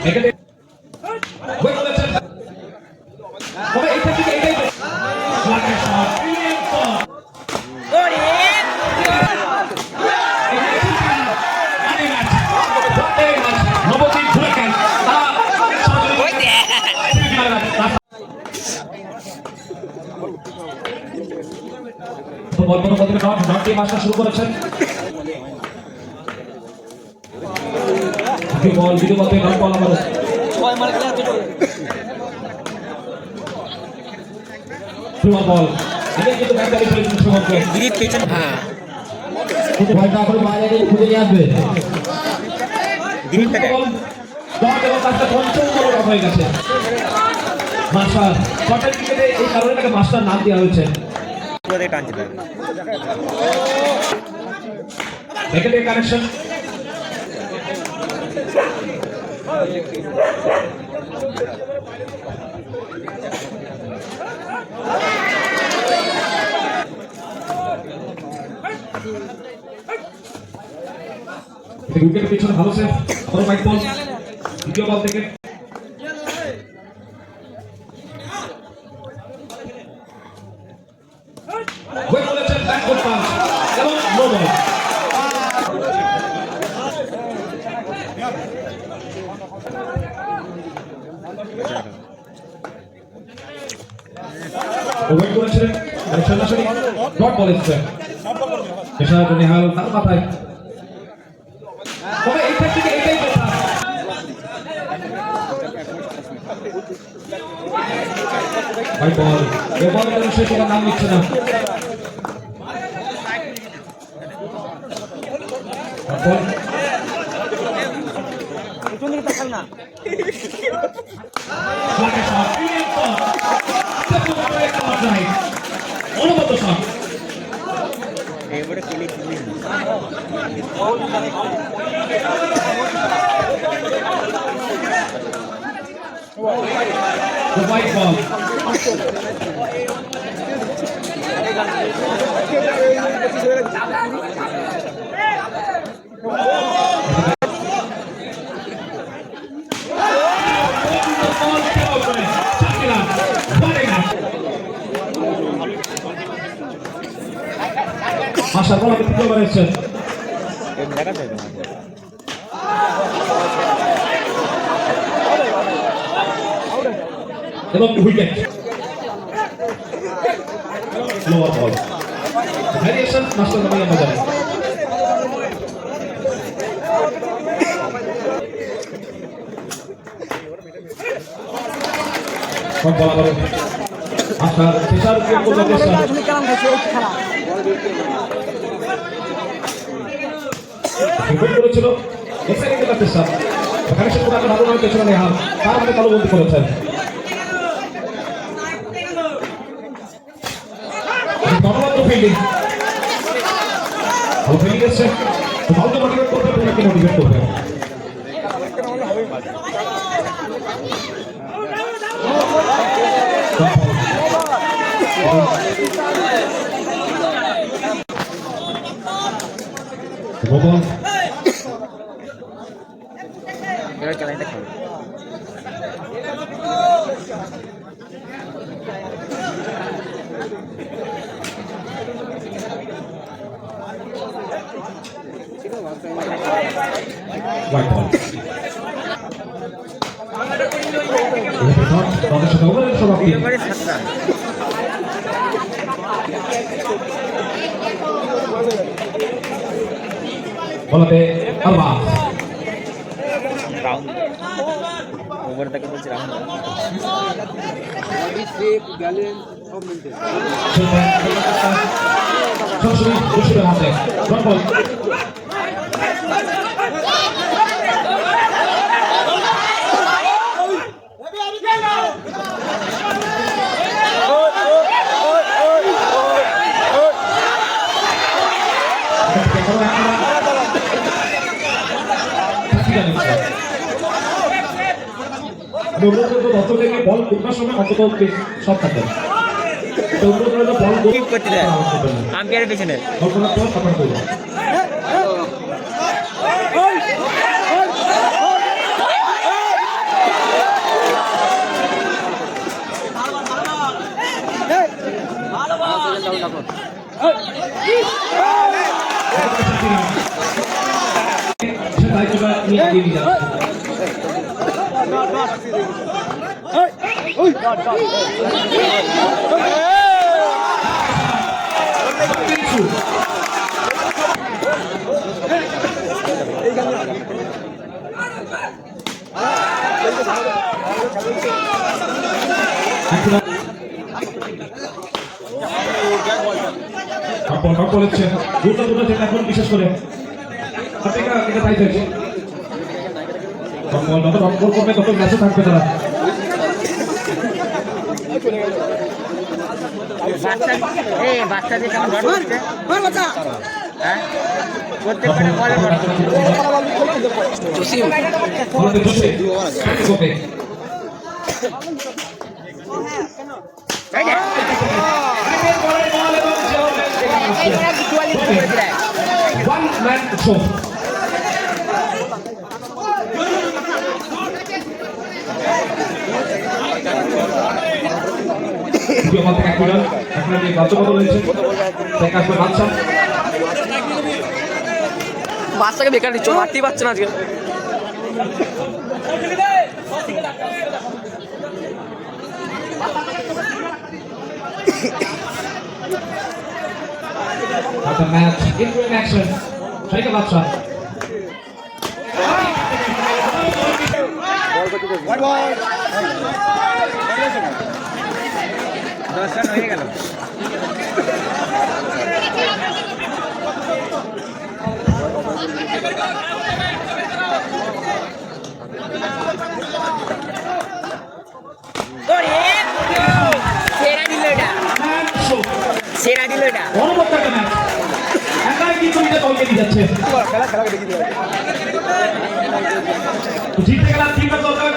এখানে গোল করেছেন তবে এইটা থেকে এটাই ফ্ল্যাটের শট নবদ্বীপ ঘুরেছেন শুরু করেছেন বল ভিডিও বলতে নট বল আমাদের সুমন বল এটা কিন্তু ব্যাটারি ফেলেছেন সুমনকে গিরিত পেছন হ্যাঁ কিন্তু ভাইটা করে বাইরে গিয়ে খুঁজে নিয়ে আসবে গিরিত বল ডট এবং কাজটা পঞ্চম বল হয়ে গেছে মাস্টার শটের ক্রিকেটে এই কারণে তাকে মাস্টার নাম দেওয়া হয়েছে পুরো টানছে এখানে কানেকশন উইকেট পিছনে ভালো সেভ বড় বাইক বল দ্বিতীয় বল থেকে গোল করেছেন ব্যাকফুট পাঞ্চ এবং নো বল ওভার করেছিলেন আর সরাসরি ডট বল এসেছে পেশার নেহাল তার মাথায় তবে এই থেকে এটাই কথা ভাই বল এ বল এর শেষ কোনো নাম নিচ্ছে না পিছনে তাকাল না অনুমত শট এবারে খেলে তুমি the white ball আশা বল দ্বিতীয় বার এসেছে এবং উইকেট লোয়ার বল ভ্যারিয়েশন মাস্টার নামে আমরা জানি সব বলা বলে আশা পেশার উপর কোনো চেষ্টা গোল করেছিল এক্সাইটিং একটা চেষ্টা ওখানে সে পুরো ভালো নয় পেছনে নেহাল তার মধ্যে ভালো বলতে করেছেন ধন্যবাদ ফিল্ডিং ভালো ফিল্ডিং এসছে ভালো মোটিভেট করবে তোমাকে মোটিভেট করবে বল এবার চালাইতে খাবে white ball প্রদর্শন ওভারের সমাপ্তি এবারে 7 রান বলতে আলবা রাউন্ড ওভার থেকে বলছি রাউন্ড সব মেনটেন সরাসরি বসিবের হাতে ডট বল বল কোথার সময় অন্তত সব থাকে কিপ করতে দেয় আম্পায়ারের পেছনে কিছু বলেছে দুটো যেটা এখন বিশেষ করে আফ্রিকা এটা তাই চাইছে যত রকম করবে তত ম্যাচে থাকবে তারা বাচ্চাদের কেমন রড হচ্ছে হ্যাঁ প্রত্যেকটা বলে one man show আমার থেকে এখন যে বাধ্যবাধকতা রয়েছে তাই কাজ করে বাচ্চাকে বেকার দিচ্ছ মারতেই পারছে না আজকে the match in action take a shot দর্শন হয়ে গেল সেরা দিল এটা সেরা দিল এটা পরবর্তী একটা ম্যাচ একাই কিন্তু এটা দলকে দিয়ে যাচ্ছে খেলা দেখি জিততে গেলে 3 ম্যাচ দরকার